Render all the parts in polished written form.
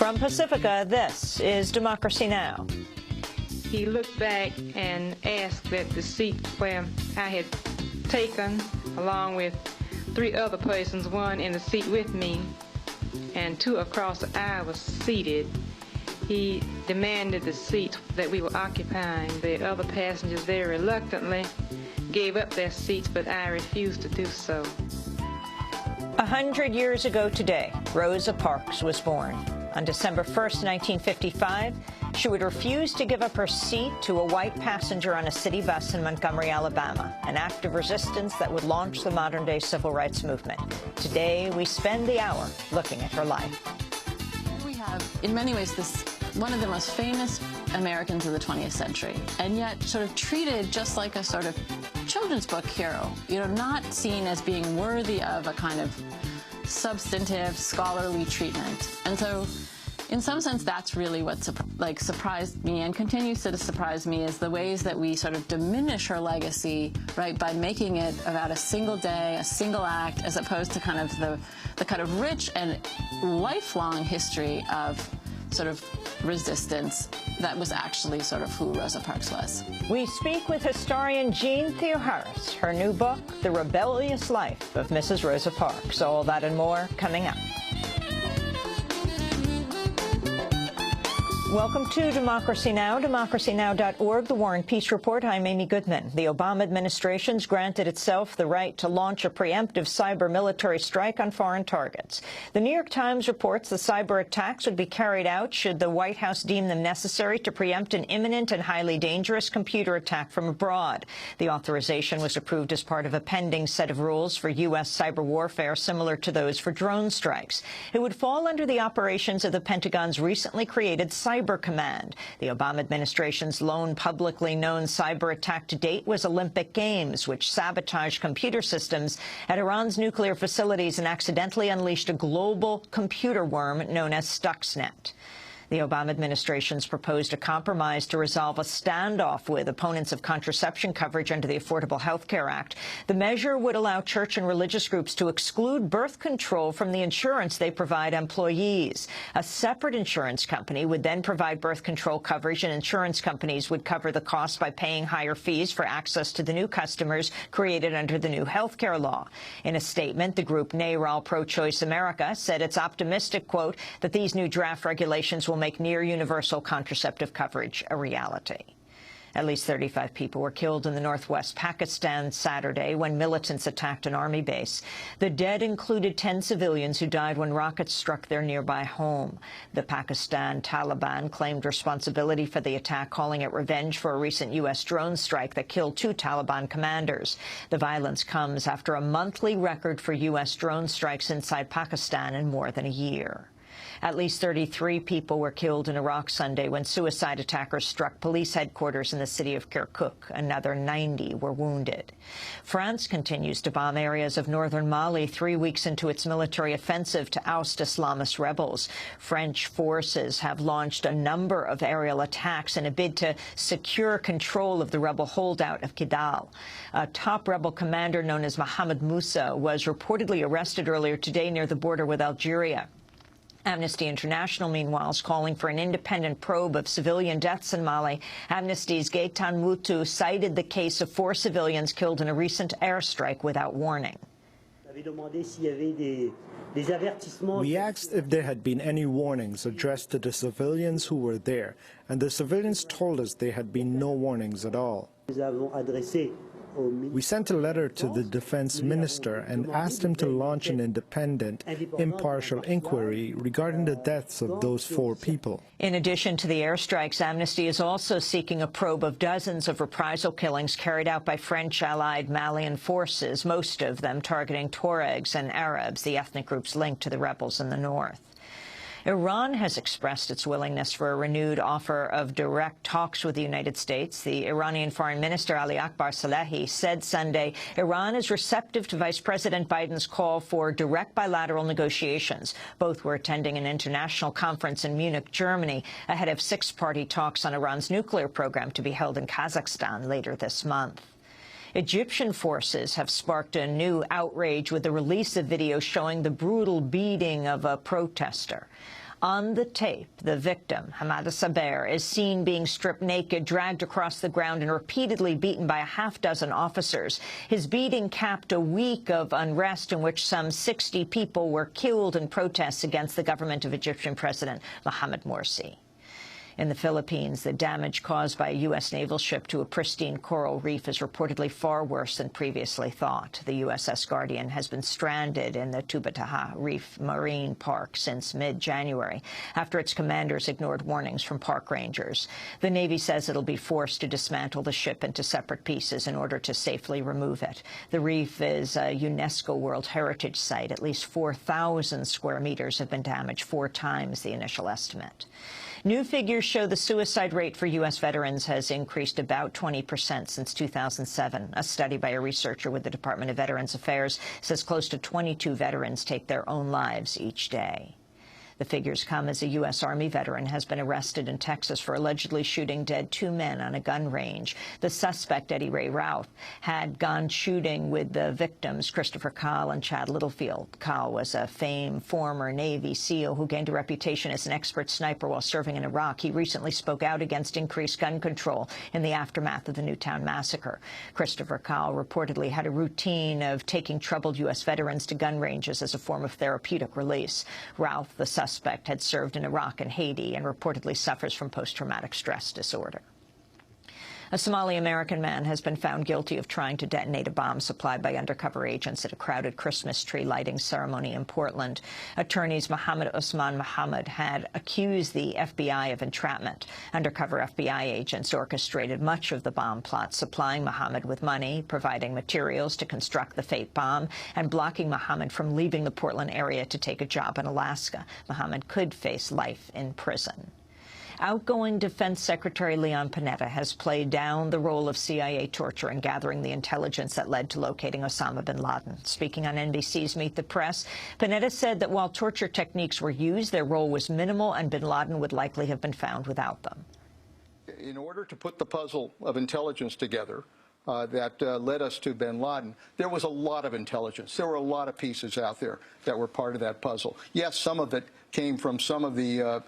From Pacifica, this is Democracy Now! He looked back and asked that the seat where I had taken, along with 3 other persons, one in the seat with me and 2 across the aisle, was seated. He demanded the seat that we were occupying. The other passengers very reluctantly gave up their seats, but I refused to do so. 100 years ago today, Rosa Parks was born. On December 1st, 1955, she would refuse to give up her seat to a white passenger on a city bus in Montgomery, Alabama, an act of resistance that would launch the modern-day civil rights movement. Today, we spend the hour looking at her life. We have, in many ways, one of the most famous Americans of the 20th century, and yet sort of treated just like a sort of children's book hero, not seen as being worthy of a kind of substantive, scholarly treatment. And so, in some sense, that's really what surprised me and continues to surprise me, is the ways that we sort of diminish her legacy, right, by making it about a single day, a single act, as opposed to kind of the kind of rich and lifelong history of sort of resistance that was actually sort of who Rosa Parks was. We speak with historian Jean Theoharis. Her new book, The Rebellious Life of Mrs. Rosa Parks. All that and more coming up. Welcome to Democracy Now!, democracynow.org, The War and Peace Report. I'm Amy Goodman. The Obama administration's granted itself the right to launch a preemptive cyber military strike on foreign targets. The New York Times reports the cyber attacks would be carried out should the White House deem them necessary to preempt an imminent and highly dangerous computer attack from abroad. The authorization was approved as part of a pending set of rules for U.S. cyber warfare similar to those for drone strikes. It would fall under the operations of the Pentagon's recently created Cyber Command. The Obama administration's lone publicly known cyber attack to date was Olympic Games, which sabotaged computer systems at Iran's nuclear facilities and accidentally unleashed a global computer worm known as Stuxnet. The Obama administration's proposed a compromise to resolve a standoff with opponents of contraception coverage under the Affordable Health Care Act. The measure would allow church and religious groups to exclude birth control from the insurance they provide employees. A separate insurance company would then provide birth control coverage, and insurance companies would cover the cost by paying higher fees for access to the new customers created under the new health care law. In a statement, the group NARAL Pro-Choice America said it's optimistic, quote, that these new draft regulations will make near-universal contraceptive coverage a reality. At least 35 people were killed in the northwest Pakistan Saturday when militants attacked an army base. The dead included 10 civilians who died when rockets struck their nearby home. The Pakistan Taliban claimed responsibility for the attack, calling it revenge for a recent U.S. drone strike that killed 2 Taliban commanders. The violence comes after a monthly record for U.S. drone strikes inside Pakistan in more than a year. At least 33 people were killed in Iraq Sunday when suicide attackers struck police headquarters in the city of Kirkuk. Another 90 were wounded. France continues to bomb areas of northern Mali 3 weeks into its military offensive to oust Islamist rebels. French forces have launched a number of aerial attacks in a bid to secure control of the rebel holdout of Kidal. A top rebel commander known as Mohamed Moussa was reportedly arrested earlier today near the border with Algeria. Amnesty International, meanwhile, is calling for an independent probe of civilian deaths in Mali. Amnesty's Gaetan Mutu cited the case of 4 civilians killed in a recent airstrike without warning. We asked if there had been any warnings addressed to the civilians who were there, and the civilians told us there had been no warnings at all. We sent a letter to the defense minister and asked him to launch an independent, impartial inquiry regarding the deaths of those 4 people. In addition to the airstrikes, Amnesty is also seeking a probe of dozens of reprisal killings carried out by French-allied Malian forces, most of them targeting Tuaregs and Arabs, the ethnic groups linked to the rebels in the north. Iran has expressed its willingness for a renewed offer of direct talks with the United States. The Iranian Foreign Minister Ali Akbar Salehi said Sunday Iran is receptive to Vice President Biden's call for direct bilateral negotiations. Both were attending an international conference in Munich, Germany, ahead of 6-party talks on Iran's nuclear program to be held in Kazakhstan later this month. Egyptian forces have sparked a new outrage with the release of video showing the brutal beating of a protester. On the tape, the victim, Hamada Saber, is seen being stripped naked, dragged across the ground, and repeatedly beaten by a half-dozen officers. His beating capped a week of unrest in which some 60 people were killed in protests against the government of Egyptian President Mohamed Morsi. In the Philippines, the damage caused by a U.S. naval ship to a pristine coral reef is reportedly far worse than previously thought. The USS Guardian has been stranded in the Tubataha Reef Marine Park since mid-January after its commanders ignored warnings from park rangers. The Navy says it'll be forced to dismantle the ship into separate pieces in order to safely remove it. The reef is a UNESCO World Heritage Site. At least 4,000 square meters have been damaged, 4 times the initial estimate. New figures show the suicide rate for U.S. veterans has increased about 20% since 2007. A study by a researcher with the Department of Veterans Affairs says close to 22 veterans take their own lives each day. The figures come as a U.S. Army veteran has been arrested in Texas for allegedly shooting dead 2 men on a gun range. The suspect, Eddie Ray Routh, had gone shooting with the victims, Christopher Kyle and Chad Littlefield. Kyle was a famed former Navy SEAL who gained a reputation as an expert sniper while serving in Iraq. He recently spoke out against increased gun control in the aftermath of the Newtown massacre. Christopher Kyle reportedly had a routine of taking troubled U.S. veterans to gun ranges as a form of therapeutic release. Routh, the suspect, had served in Iraq and Haiti and reportedly suffers from post-traumatic stress disorder. A Somali-American man has been found guilty of trying to detonate a bomb supplied by undercover agents at a crowded Christmas tree lighting ceremony in Portland. Attorneys Mohammed Usman Mohammed had accused the FBI of entrapment. Undercover FBI agents orchestrated much of the bomb plot, supplying Mohammed with money, providing materials to construct the fake bomb, and blocking Mohammed from leaving the Portland area to take a job in Alaska. Mohammed could face life in prison. Outgoing Defense Secretary Leon Panetta has played down the role of CIA torture in gathering the intelligence that led to locating Osama bin Laden. Speaking on NBC's Meet the Press, Panetta said that while torture techniques were used, their role was minimal and bin Laden would likely have been found without them. In order to put the puzzle of intelligence together that led us to bin Laden, there was a lot of intelligence. There were a lot of pieces out there that were part of that puzzle. Yes, some of it came from some of the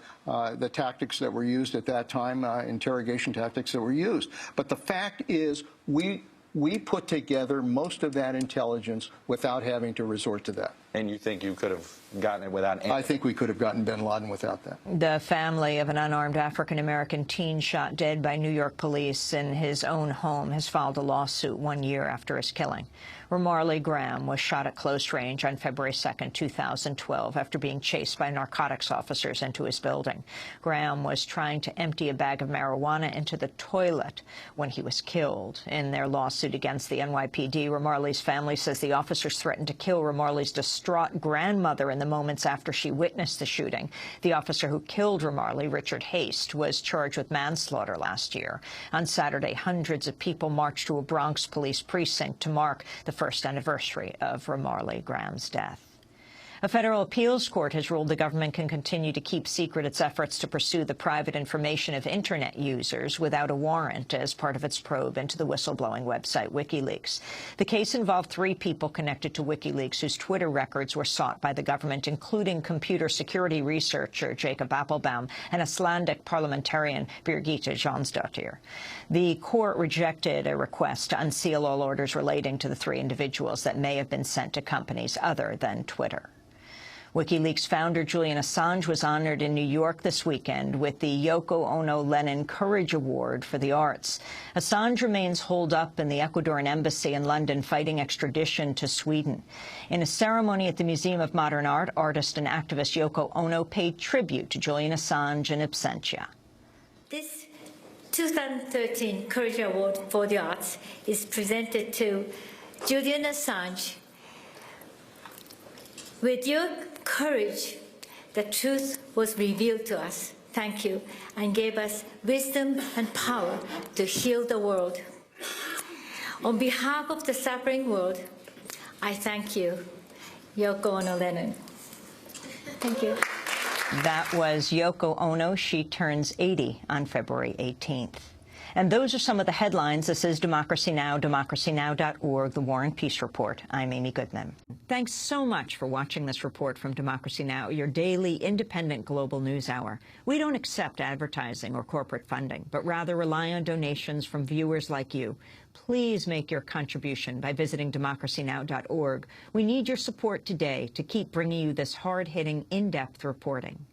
tactics that were used at that time, interrogation tactics that were used. But the fact is, we put together most of that intelligence without having to resort to that. And you think you could have gotten it without any? I think we could have gotten bin Laden without that. The family of an unarmed African-American teen shot dead by New York police in his own home has filed a lawsuit 1 year after his killing. Ramarley Graham was shot at close range on February 2nd, 2012, after being chased by narcotics officers into his building. Graham was trying to empty a bag of marijuana into the toilet when he was killed. In their lawsuit against the NYPD, Ramarley's family says the officers threatened to kill Ramarley's distraught grandmother in the moments after she witnessed the shooting. The officer who killed Ramarley, Richard Haste, was charged with manslaughter last year. On Saturday, hundreds of people marched to a Bronx police precinct to mark the first anniversary of Ramarley Graham's death. A federal appeals court has ruled the government can continue to keep secret its efforts to pursue the private information of Internet users without a warrant as part of its probe into the whistleblowing website WikiLeaks. The case involved 3 people connected to WikiLeaks whose Twitter records were sought by the government, including computer security researcher Jacob Appelbaum and Icelandic parliamentarian Birgitta Jonsdottir. The court rejected a request to unseal all orders relating to the 3 individuals that may have been sent to companies other than Twitter. WikiLeaks founder Julian Assange was honored in New York this weekend with the Yoko Ono Lenin Courage Award for the Arts. Assange remains holed up in the Ecuadorian embassy in London fighting extradition to Sweden. In a ceremony at the Museum of Modern Art, artist and activist Yoko Ono paid tribute to Julian Assange in absentia. This 2013 Courage Award for the Arts is presented to Julian Assange. With your courage, the truth was revealed to us. Thank you, and gave us wisdom and power to heal the world. On behalf of the suffering world, I thank you, Yoko Ono Lennon. Thank you. That was Yoko Ono. She turns 80 on February 18th. And those are some of the headlines. This is Democracy Now!, democracynow.org, The War and Peace Report. I'm Amy Goodman. Thanks so much for watching this report from Democracy Now!, your daily independent global news hour. We don't accept advertising or corporate funding, but rather rely on donations from viewers like you. Please make your contribution by visiting democracynow.org. We need your support today to keep bringing you this hard-hitting, in-depth reporting.